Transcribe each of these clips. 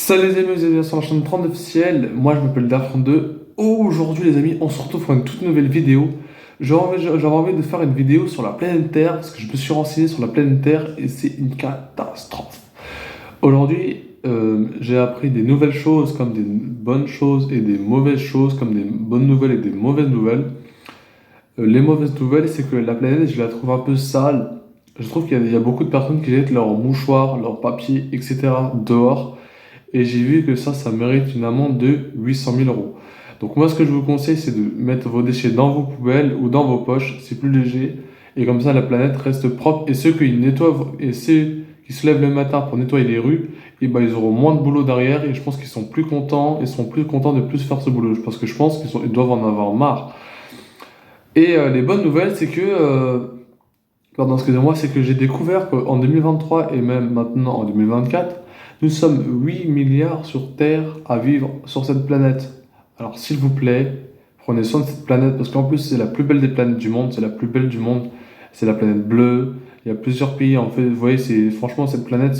Salut les amis, vous êtes bien sur la chaîne 30 officielle. Moi je m'appelle Dark32. Aujourd'hui les amis, on se retrouve pour une toute nouvelle vidéo. J'avais envie de faire une vidéo sur la planète Terre parce que je me suis renseigné sur la planète Terre et c'est une catastrophe. Aujourd'hui, j'ai appris des nouvelles choses comme des bonnes choses et des mauvaises choses, comme des bonnes nouvelles et des mauvaises nouvelles. Les mauvaises nouvelles, c'est que la planète, je la trouve un peu sale. Je trouve qu'il y a beaucoup de personnes qui jettent leurs mouchoirs, leurs papiers, etc. dehors. Et j'ai vu que ça mérite une amende de 800 000 euros. Donc moi, ce que je vous conseille, c'est de mettre vos déchets dans vos poubelles ou dans vos poches. C'est plus léger. Et comme ça, la planète reste propre. Et ceux qui nettoient, et ceux qui se lèvent le matin pour nettoyer les rues, et ben, ils auront moins de boulot derrière. Et je pense qu'ils sont plus contents. Ils seront plus contents de plus faire ce boulot. Parce que je pense ils doivent en avoir marre. Et les bonnes nouvelles, c'est que... pardon, excusez-moi, c'est que j'ai découvert qu'en 2023 et même maintenant en 2024, nous sommes 8 milliards sur Terre à vivre sur cette planète. Alors s'il vous plaît, prenez soin de cette planète parce qu'en plus c'est la plus belle des planètes du monde, c'est la plus belle du monde, c'est la planète bleue. Il y a plusieurs pays en fait, vous voyez, franchement cette planète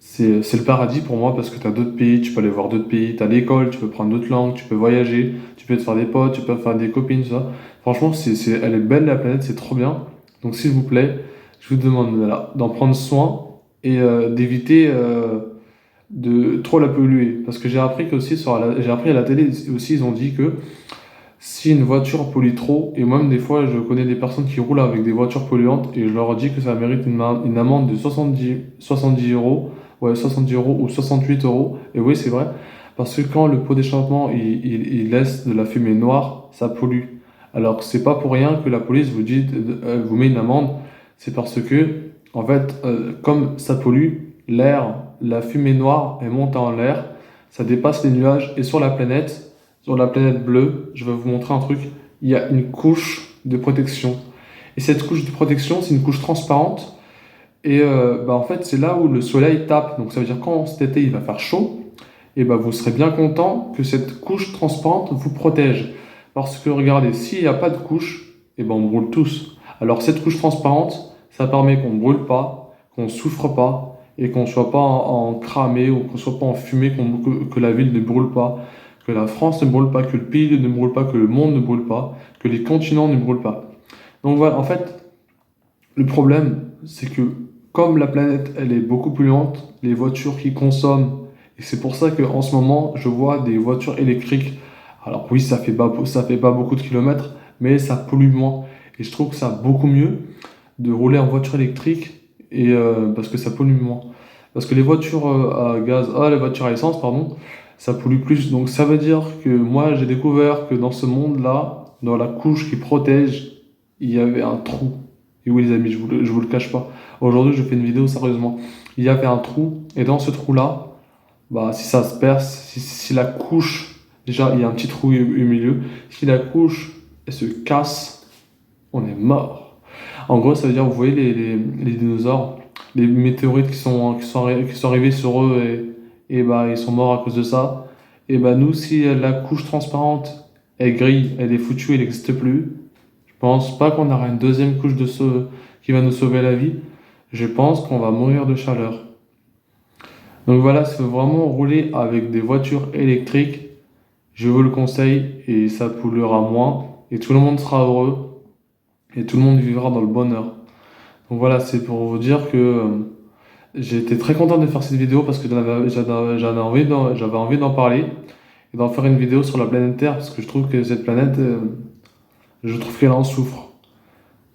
c'est le paradis pour moi parce que tu as d'autres pays, tu peux aller voir d'autres pays, tu as l'école, tu peux prendre d'autres langues, tu peux voyager, tu peux te faire des potes, tu peux faire des copines, tout ça. Franchement, elle est belle la planète, c'est trop bien. Donc s'il vous plaît, je vous demande voilà, d'en prendre soin et d'éviter de trop la polluer. Parce que j'ai appris j'ai appris à la télé aussi, ils ont dit que si une voiture pollue trop, et moi-même des fois je connais des personnes qui roulent avec des voitures polluantes et je leur dis que ça mérite une amende de 70 euros, ouais 70 euros ou 68 euros. Et oui c'est vrai, parce que quand le pot d'échappement il laisse de la fumée noire, ça pollue. Alors c'est pas pour rien que la police vous dit, vous met une amende, c'est parce que en fait comme ça pollue, l'air, la fumée noire elle monte en l'air, ça dépasse les nuages et sur la planète bleue, je vais vous montrer un truc. Il y a une couche de protection. Et cette couche de protection, c'est une couche transparente. Et en fait, c'est là où le soleil tape. Donc ça veut dire quand cet été, il va faire chaud, et vous serez bien content que cette couche transparente vous protège. Parce que regardez, s'il n'y a pas de couche, on brûle tous. Alors cette couche transparente, ça permet qu'on ne brûle pas, qu'on ne souffre pas, et qu'on ne soit pas en cramé, ou qu'on ne soit pas en fumée, que la ville ne brûle pas, que la France ne brûle pas, que le pays ne brûle pas, que le monde ne brûle pas, que les continents ne brûlent pas. Donc voilà, en fait, le problème, c'est que comme la planète, elle est beaucoup plus lente, les voitures qui consomment, et c'est pour ça qu'en ce moment, je vois des voitures électriques. Alors oui, ça fait pas beaucoup de kilomètres, mais ça pollue moins. Et je trouve que ça beaucoup mieux de rouler en voiture électrique et parce que ça pollue moins. Parce que les voitures les voitures à essence, pardon, ça pollue plus. Donc ça veut dire que moi j'ai découvert que dans ce monde-là, dans la couche qui protège, il y avait un trou. Et oui les amis, je vous le cache pas. Aujourd'hui je fais une vidéo sérieusement. Il y avait un trou et dans ce trou-là, si ça se perce, si la couche, déjà il y a un petit trou au milieu, si la couche elle se casse, on est mort. En gros, ça veut dire, vous voyez les dinosaures, les météorites qui sont arrivés sur eux ils sont morts à cause de ça. Et nous, si la couche transparente est grille, elle est foutue, elle n'existe plus, je pense pas qu'on aura une deuxième couche qui va nous sauver la vie. Je pense qu'on va mourir de chaleur. Donc voilà, si vous vraiment rouler avec des voitures électriques, je vous le conseille et ça polluera moins et tout le monde sera heureux et tout le monde vivra dans le bonheur. Donc voilà, c'est pour vous dire que j'ai été très content de faire cette vidéo parce que j'avais envie d'en parler et d'en faire une vidéo sur la planète Terre parce que je trouve que cette planète, je trouve qu'elle en souffre.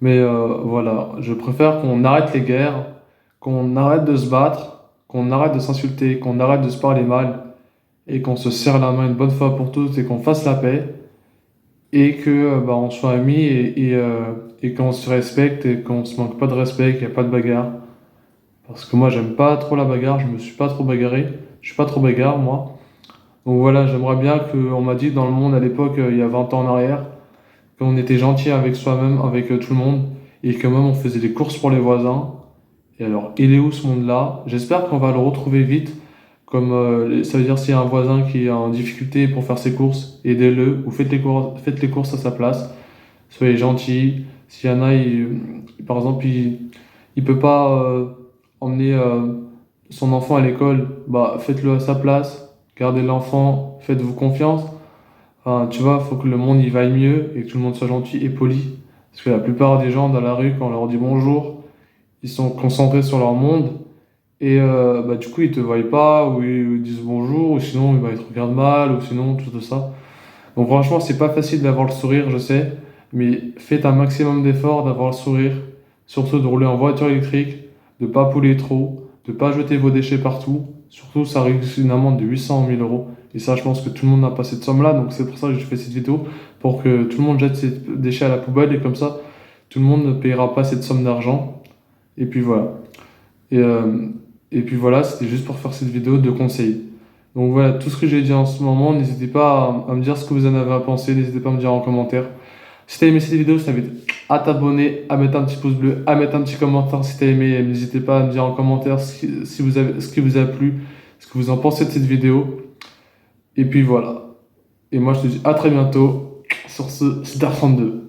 Mais voilà, je préfère qu'on arrête les guerres, qu'on arrête de se battre, qu'on arrête de s'insulter, qu'on arrête de se parler mal et qu'on se serre la main une bonne fois pour toutes et qu'on fasse la paix et que on soit amis et qu'on se respecte et qu'on se manque pas de respect, qu'il n'y a pas de bagarre. Parce que moi j'aime pas trop la bagarre, je me suis pas trop bagarré, je suis pas trop bagarre moi. Donc voilà, j'aimerais bien on m'a dit dans le monde à l'époque, il y a 20 ans en arrière, qu'on était gentil avec soi-même, avec tout le monde, et que même on faisait des courses pour les voisins. Et alors, il est où ce monde-là? J'espère qu'on va le retrouver vite. Comme ça veut dire s'il y a un voisin qui est en difficulté pour faire ses courses, aidez-le ou faites les courses à sa place. Soyez gentil. S'il y en a, par exemple, il peut pas emmener son enfant à l'école, bah faites-le à sa place, gardez l'enfant, faites-vous confiance. Enfin, tu vois, il faut que le monde y vaille mieux et que tout le monde soit gentil et poli. Parce que la plupart des gens dans la rue, quand on leur dit bonjour, ils sont concentrés sur leur monde et bah, du coup, ils te voient pas ou ils disent bonjour ou sinon bah, ils te regardent mal ou sinon tout ça. Donc franchement, c'est pas facile d'avoir le sourire, je sais, mais faites un maximum d'efforts d'avoir le sourire, surtout de rouler en voiture électrique, de pas polluer trop, de pas jeter vos déchets partout. Surtout, ça risque une amende de 800 000 euros. Et ça, je pense que tout le monde n'a pas cette somme-là, donc c'est pour ça que je fais cette vidéo, pour que tout le monde jette ses déchets à la poubelle et comme ça, tout le monde ne payera pas cette somme d'argent. Et puis voilà. Et, euh, et puis voilà, c'était juste pour faire cette vidéo de conseils. Donc voilà, tout ce que j'ai dit en ce moment, n'hésitez pas à me dire ce que vous en avez à penser, n'hésitez pas à me dire en commentaire. Si t'as aimé cette vidéo, je t'invite à t'abonner, à mettre un petit pouce bleu, à mettre un petit commentaire si t'as aimé. N'hésitez pas à me dire en commentaire ce qui vous a plu, ce que vous en pensez de cette vidéo. Et puis voilà. Et moi je te dis à très bientôt sur ce Star 32.